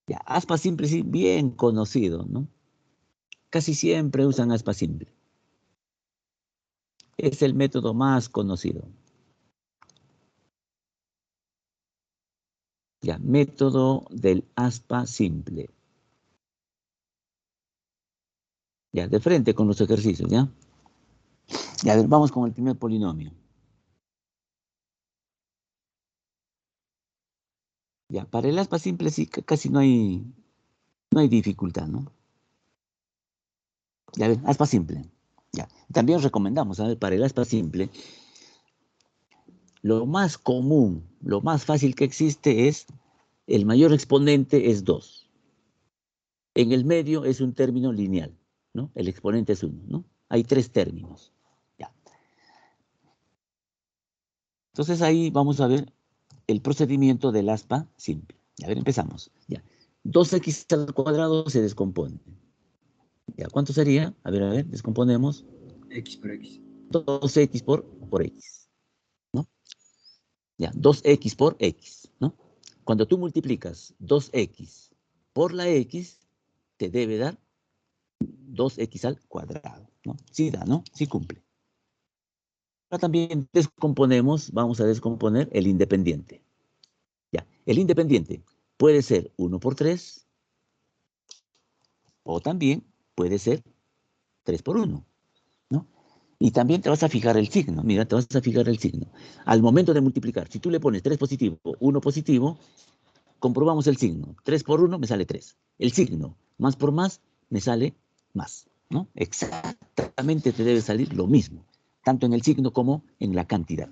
Ya, aspa simple sí, bien conocido, ¿no? Casi siempre usan aspa simple. Es el método más conocido. Ya, método del aspa simple. Ya, de frente con los ejercicios, ¿ya? Ya, a ver, vamos con el primer polinomio. Ya, para el aspa simple sí, casi no hay dificultad, ¿no? Ya, a ver, aspa simple. Ya, también recomendamos, a ver, para el aspa simple, lo más común, lo más fácil que existe es, el mayor exponente es 2. En el medio es un término lineal, ¿no? El exponente es 1, ¿no? Hay 3 términos. Ya. Entonces ahí vamos a ver el procedimiento del aspa simple. A ver, empezamos. Ya. 2x al cuadrado se descompone. Ya, ¿cuánto sería? A ver, descomponemos. X por X. 2x por x, ¿no? Ya, 2x por x, ¿no? Cuando tú multiplicas 2x por la x, te debe dar 2x al cuadrado, ¿no? Sí da, ¿no? Sí cumple. Ahora también descomponemos, vamos a descomponer el independiente. Ya, el independiente puede ser 1 por 3 o también puede ser 3 por 1, ¿no? Y también te vas a fijar el signo. Mira, te vas a fijar el signo. Al momento de multiplicar, si tú le pones 3 positivo, 1 positivo, comprobamos el signo. 3 por 1 me sale 3. El signo, más por más, me sale más, ¿no? Exactamente te debe salir lo mismo, tanto en el signo como en la cantidad.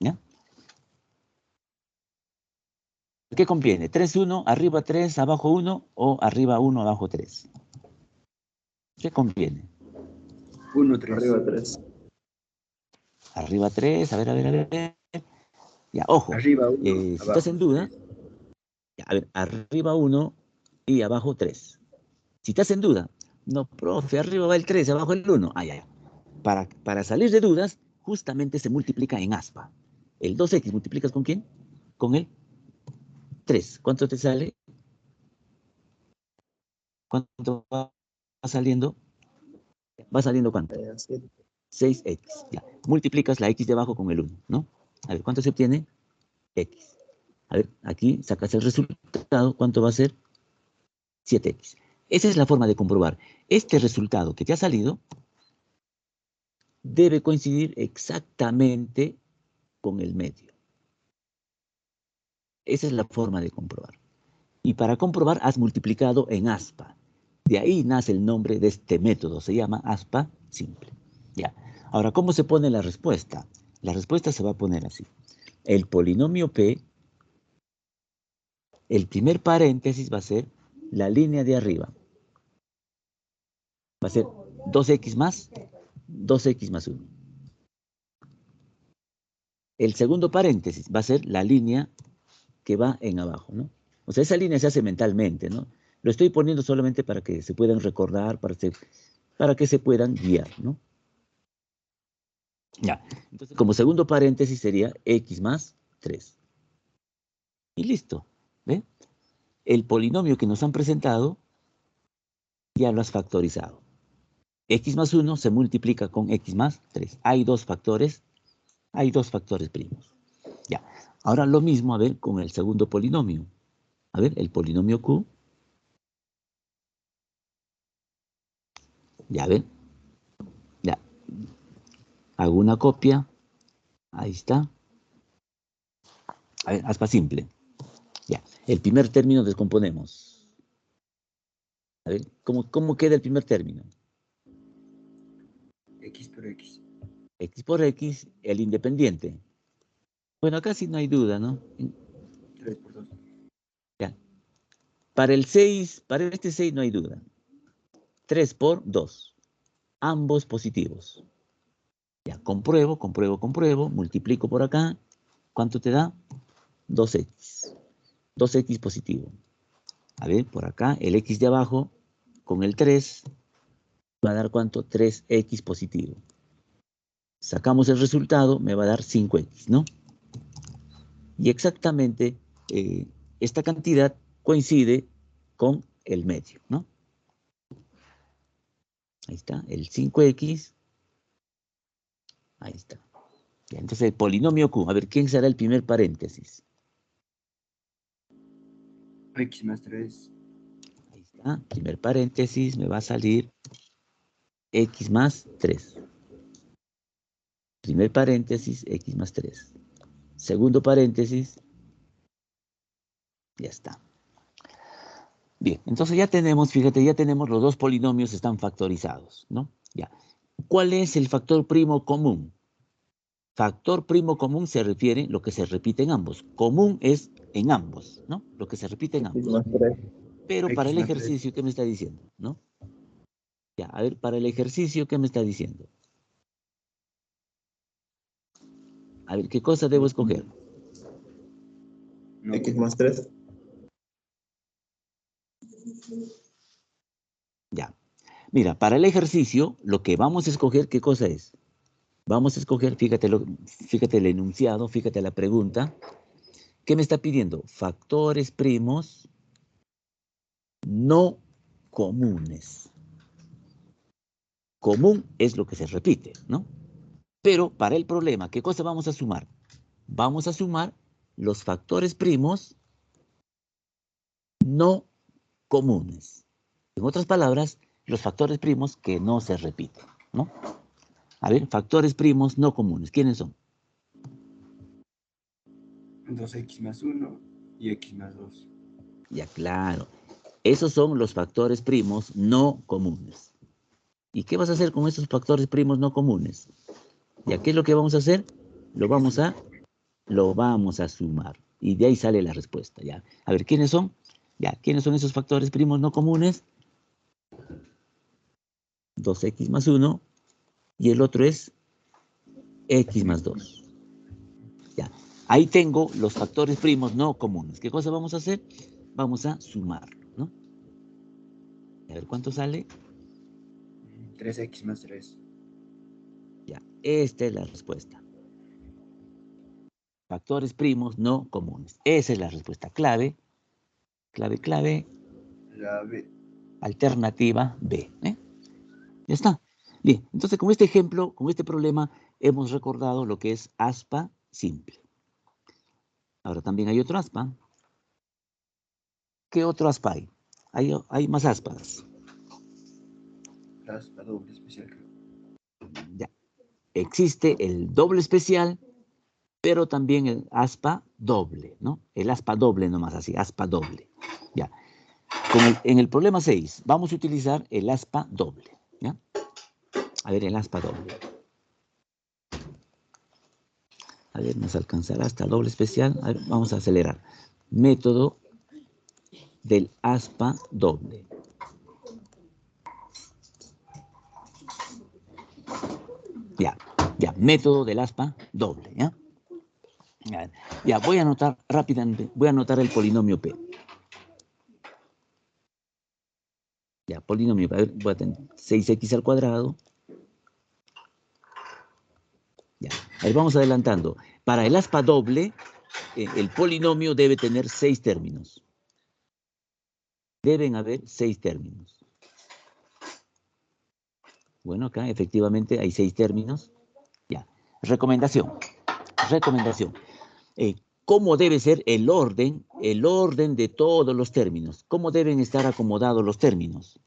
¿Ya? ¿Qué conviene? 3, 1, arriba 3, abajo 1 o arriba 1, abajo 3. ¿Qué conviene? 1, 3. Arriba 3. Arriba 3, a ver. Ya, ojo, Arriba 1, si estás abajo en duda, 3. ya, a ver, arriba 1 y abajo 3. Si estás en duda, no, profe, arriba va el 3, abajo el 1. Ah, ya. para salir de dudas, justamente se multiplica en aspa. El 2x multiplicas ¿con quién? Con el 3. ¿Cuánto te sale? ¿Cuánto va saliendo? ¿Va saliendo cuánto? 6x. Ya. Multiplicas la x de abajo con el 1, ¿no? A ver, ¿cuánto se obtiene? X. A ver, aquí sacas el resultado. ¿Cuánto va a ser? 7x. Esa es la forma de comprobar. Este resultado que te ha salido debe coincidir exactamente con el medio. Esa es la forma de comprobar. Y para comprobar has multiplicado en aspa. De ahí nace el nombre de este método. Se llama aspa simple. Ya. Ahora, ¿cómo se pone la respuesta? La respuesta se va a poner así. El polinomio P, el primer paréntesis va a ser la línea de arriba. Va a ser 2x más 1. El segundo paréntesis va a ser la línea que va en abajo, ¿no? O sea, esa línea se hace mentalmente, ¿no? Lo estoy poniendo solamente para que se puedan recordar, para que se puedan guiar, ¿no? Ya. Entonces, como segundo paréntesis sería x más 3. Y listo, ¿ve? El polinomio que nos han presentado ya lo has factorizado. X más 1 se multiplica con x más 3. Hay dos factores primos. Ya. Ahora lo mismo, a ver, con el segundo polinomio. A ver, el polinomio Q. Ya ven. Ya. Hago una copia. Ahí está. A ver, aspa simple. Ya. El primer término descomponemos. A ver, ¿cómo queda el primer término? X por X. X por X, el independiente. Bueno, acá sí no hay duda, ¿no? 3 por 2. Ya. Para este 6 no hay duda. 3 por 2. Ambos positivos. Ya, compruebo, multiplico por acá. ¿Cuánto te da? 2x. 2x positivo. A ver, por acá, el x de abajo con el 3 va a dar ¿cuánto? 3x positivo. Sacamos el resultado, me va a dar 5x, ¿no? Y exactamente esta cantidad coincide con el medio, ¿no? Ahí está, el 5x. Ahí está. Ya, entonces el polinomio Q. A ver, ¿quién será el primer paréntesis? X más 3. Ahí está, primer paréntesis, me va a salir x más 3. Primer paréntesis, x más 3. Segundo paréntesis, ya está. Bien, entonces ya tenemos, fíjate, ya tenemos los dos polinomios están factorizados, ¿no? Ya. ¿Cuál es el factor primo común? Factor primo común se refiere a lo que se repite en ambos. Común es en ambos, ¿no? Lo que se repite en X ambos. más 3. Pero para X el más 3. ejercicio, ¿qué me está diciendo? ¿No? Ya, a ver, para el ejercicio, ¿qué me está diciendo? A ver, ¿qué cosa debo escoger? No, X más 3. Ya. Mira, para el ejercicio, lo que vamos a escoger, ¿qué cosa es? Vamos a escoger, fíjate el enunciado, fíjate la pregunta. ¿Qué me está pidiendo? Factores primos no comunes. Común es lo que se repite, ¿no? Pero para el problema, ¿qué cosa vamos a sumar? Vamos a sumar los factores primos no comunes. En otras palabras, los factores primos que no se repiten, ¿no? A ver, factores primos no comunes. ¿Quiénes son? 2x más 1 y x más 2. Ya, claro. Esos son los factores primos no comunes. ¿Y qué vas a hacer con esos factores primos no comunes? ¿Ya qué es lo que vamos a hacer? Lo vamos a sumar. Y de ahí sale la respuesta, ¿ya? A ver, ¿quiénes son? Ya, ¿quiénes son esos factores primos no comunes? 2x más 1 y el otro es x más 2. Ya, ahí tengo los factores primos no comunes. ¿Qué cosa vamos a hacer? Vamos a sumarlo, ¿no? A ver, ¿cuánto sale? 3x más 3. Ya, esta es la respuesta. Factores primos no comunes. Esa es la respuesta. Clave, clave, La B. alternativa B. Ya está. Bien, entonces con este ejemplo, con este problema, hemos recordado lo que es aspa simple. Ahora también hay otro aspa. ¿Qué otro aspa hay? Hay más aspas. La aspa doble especial, creo. Ya. Existe el doble especial, pero también el aspa doble, ¿no? El aspa doble nomás así, aspa doble. Ya. En el problema 6, vamos a utilizar el aspa doble, ¿ya? A ver, el aspa doble. A ver, nos alcanzará hasta doble especial. A ver, vamos a acelerar. Método del aspa doble. Ya, método del aspa doble, ¿ya? Ya, voy a anotar rápidamente, voy a anotar el polinomio P. Ya, polinomio P, a ver, voy a tener 6x al cuadrado. Ya, a ver, vamos adelantando. Para el aspa doble, el polinomio debe tener 6 términos. Deben haber 6 términos. Bueno, acá efectivamente hay 6 términos. Ya, recomendación. ¿Cómo debe ser el orden de todos los términos? ¿Cómo deben estar acomodados los términos?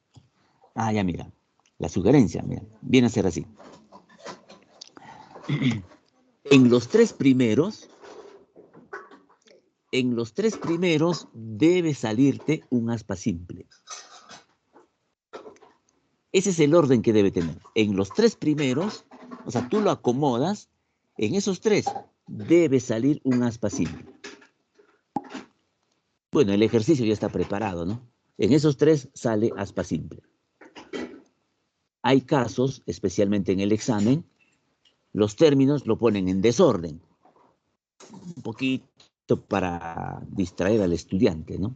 Ah, ya mira, la sugerencia, mira, viene a ser así. En los tres primeros debe salirte un aspa simple. Ese es el orden que debe tener. En los tres primeros, o sea, tú lo acomodas, en esos tres debe salir un aspa simple. Bueno, el ejercicio ya está preparado, ¿no? En esos tres sale aspa simple. Hay casos, especialmente en el examen, los términos lo ponen en desorden. Un poquito para distraer al estudiante, ¿no?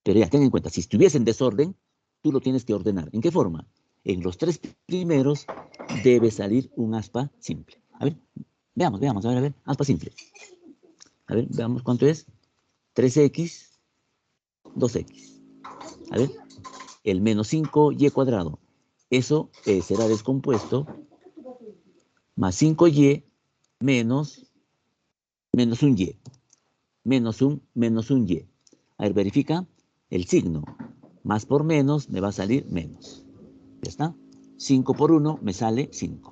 Pero ya, ten en cuenta, si estuviese en desorden, tú lo tienes que ordenar. ¿En qué forma? En los tres primeros debe salir un aspa simple. A ver, veamos, a ver, aspa simple. A ver, veamos cuánto es. 3x, 2x. A ver, el menos 5y cuadrado. Eso será descompuesto más 5y menos un y. Menos un y. A ver, verifica el signo. Más por menos me va a salir menos. ¿Ya está? 5 por 1 me sale 5.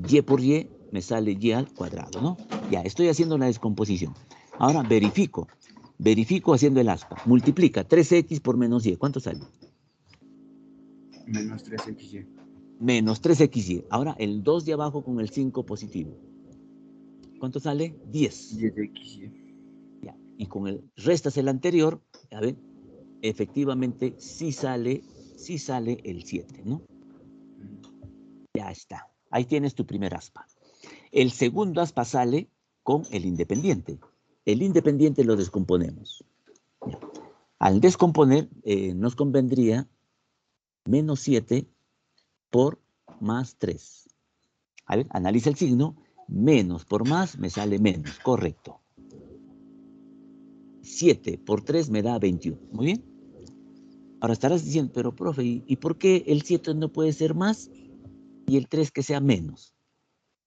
Y por y me sale y al cuadrado, ¿no? Ya, estoy haciendo la descomposición. Ahora verifico. Verifico haciendo el aspa. Multiplica 3x por menos y. ¿Cuánto sale? Menos 3xy. Menos 3xy. Ahora el 2 de abajo con el 5 positivo. ¿Cuánto sale? 10. 10xy. Ya. Y con el restas el anterior, a ver, efectivamente sí sale el 7, ¿no? Ya está. Ahí tienes tu primer aspa. El segundo aspa sale con el independiente. El independiente lo descomponemos. Ya. Al descomponer, nos convendría menos 7 por más 3. A ver, analiza el signo. Menos por más me sale menos. Correcto. 7 por 3 me da 21. Muy bien. Ahora estarás diciendo, pero profe, ¿y por qué el 7 no puede ser más y el 3 que sea menos?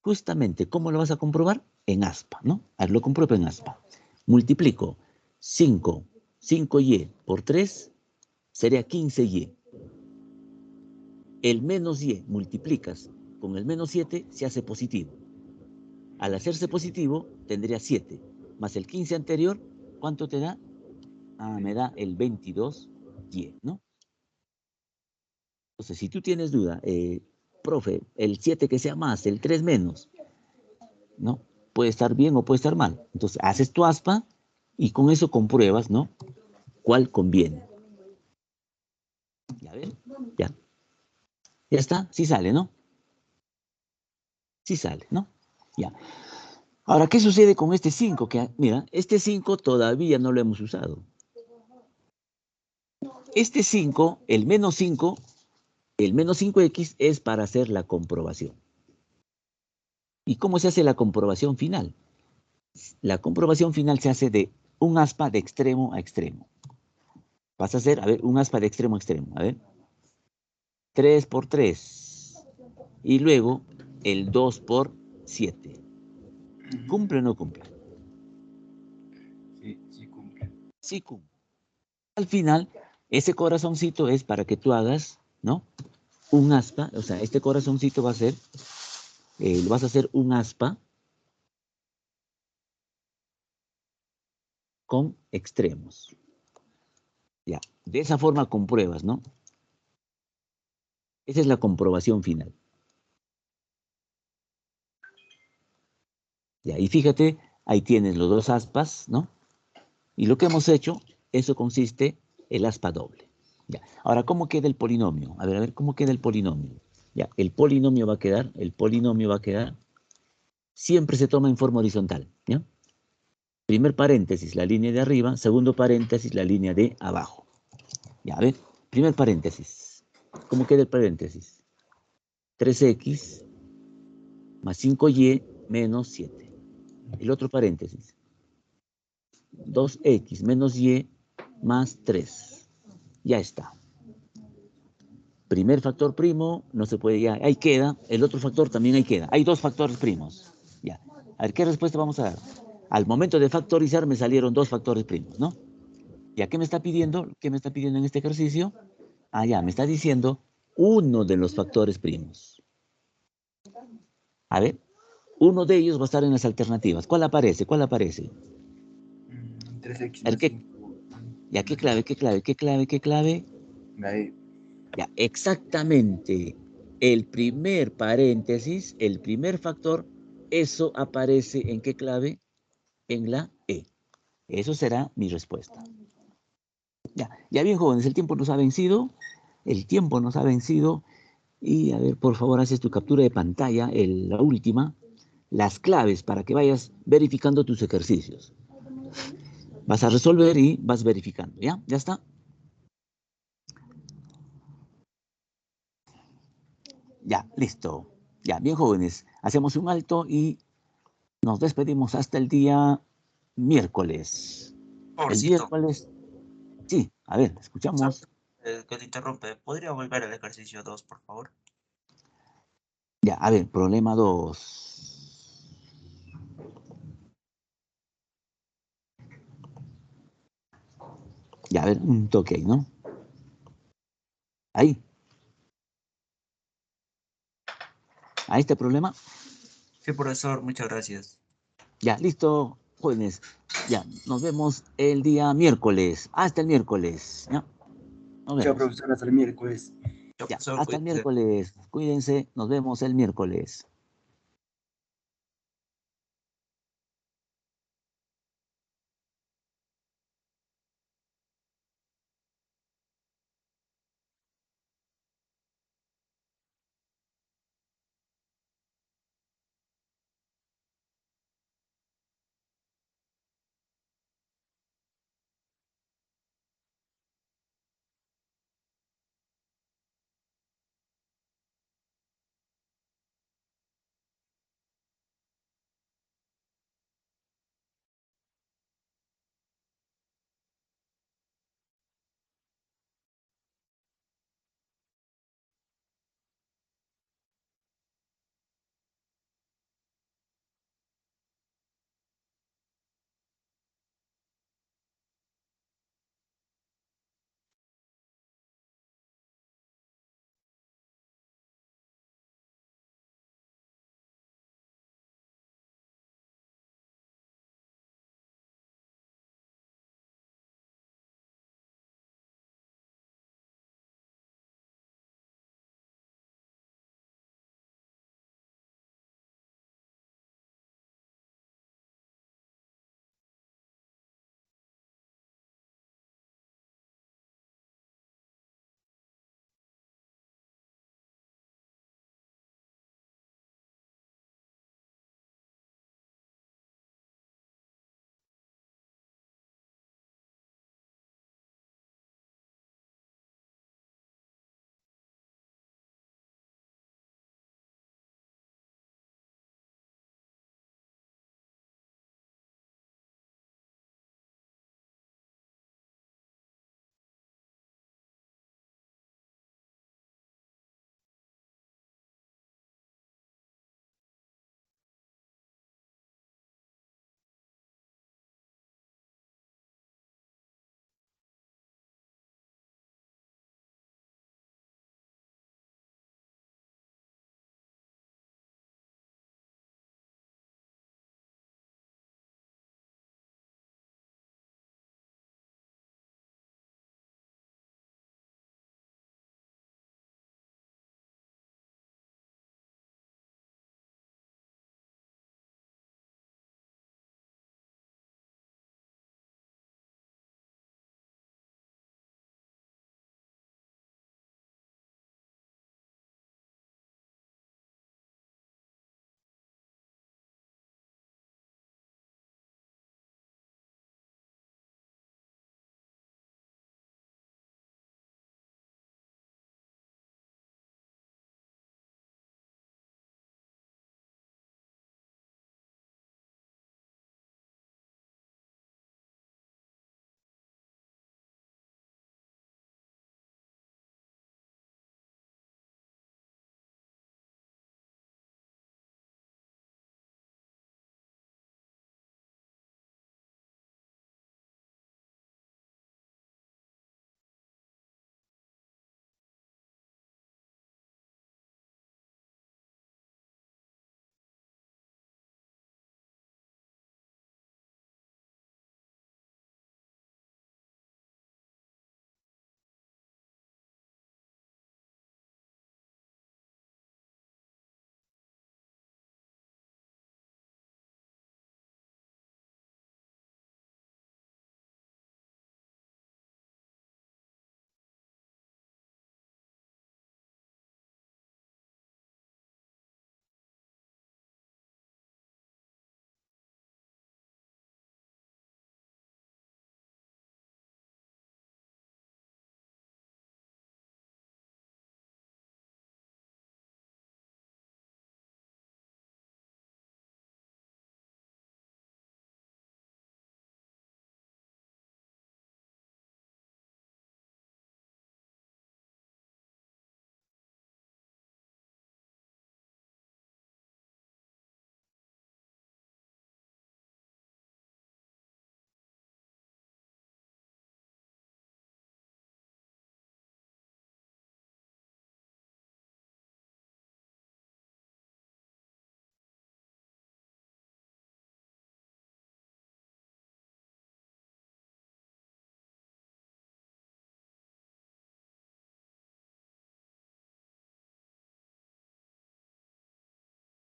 Justamente, ¿cómo lo vas a comprobar? En aspa, ¿no? A ver, lo compruebo en aspa. Multiplico 5y por 3 sería 15y. El menos y multiplicas con el menos 7 se hace positivo. Al hacerse positivo tendría 7 más el 15 anterior, ¿cuánto te da? Ah, me da el 22y, ¿no? Entonces, si tú tienes duda, profe, el 7 que sea más, el 3 menos, ¿no? Puede estar bien o puede estar mal. Entonces, haces tu aspa y con eso compruebas, ¿no? ¿Cuál conviene? ¿Ya ven? Ya. Ya está, sí sale, ¿no? Sí sale, ¿no? Ya. Ahora, ¿qué sucede con este 5? Que, mira, este 5 todavía no lo hemos usado. Este 5, el menos 5x es para hacer la comprobación. ¿Y cómo se hace la comprobación final? La comprobación final se hace de un aspa de extremo a extremo. Vas a hacer, a ver, un aspa de extremo a extremo. A ver. 3 por 3. Y luego el 2 por 7. ¿Cumple o no cumple? Sí, sí cumple. Sí cumple. Al final, ese corazoncito es para que tú hagas, ¿no? Un aspa, o sea, este corazoncito va a ser, lo vas a hacer un aspa con extremos. Ya, de esa forma compruebas, ¿no? Esa es la comprobación final. Ya, y fíjate, ahí tienes los dos aspas, ¿no? Y lo que hemos hecho, eso consiste el aspa doble. Ya. Ahora, ¿cómo queda el polinomio? A ver, ¿cómo queda el polinomio? Ya, el polinomio va a quedar, siempre se toma en forma horizontal, ¿ya? Primer paréntesis, la línea de arriba, segundo paréntesis, la línea de abajo. Ya, a ver, primer paréntesis. ¿Cómo queda el paréntesis? 3x más 5y menos 7. El otro paréntesis. 2x menos y más 3. Ya está. Primer factor primo, no se puede ya, ahí queda. El otro factor también ahí queda. Hay dos factores primos. Ya. A ver, ¿qué respuesta vamos a dar? Al momento de factorizar me salieron dos factores primos, ¿no? ¿Ya qué me está pidiendo? ¿Qué me está pidiendo en este ejercicio? Ah, ya, me está diciendo uno de los factores primos. A ver, uno de ellos va a estar en las alternativas. ¿Cuál aparece? ¿Cuál aparece? 3x A ver, más ¿qué? 5. Ya, ¿qué clave? ¿Qué clave? ¿Qué clave? ¿Qué clave? Ahí. Ya, exactamente. El primer paréntesis, el primer factor, eso aparece ¿en qué clave? En la E. Eso será mi respuesta. Ya, ya bien, jóvenes, el tiempo nos ha vencido. El tiempo nos ha vencido. Y a ver, por favor, haces tu captura de pantalla, la última, las claves para que vayas verificando tus ejercicios. Vas a resolver y vas verificando, ¿ya? ¿Ya está? Ya, listo. Ya, bien, jóvenes, hacemos un alto y nos despedimos hasta el día miércoles. El Porcito, miércoles, sí, a ver, escuchamos. que te interrumpe. ¿Podría volver al ejercicio 2, por favor? Ya, a ver, problema 2. Ya, a ver, un toque ahí, ¿no? Ahí. ¿A este problema? Sí, profesor, muchas gracias. Ya, listo, jóvenes. Ya, nos vemos el día miércoles. Hasta el miércoles. ¿Ya? Nos Chao, vemos. profesor, hasta el miércoles. Chao, Ya, profesor, hasta el cuídese. miércoles. Cuídense, nos vemos el miércoles.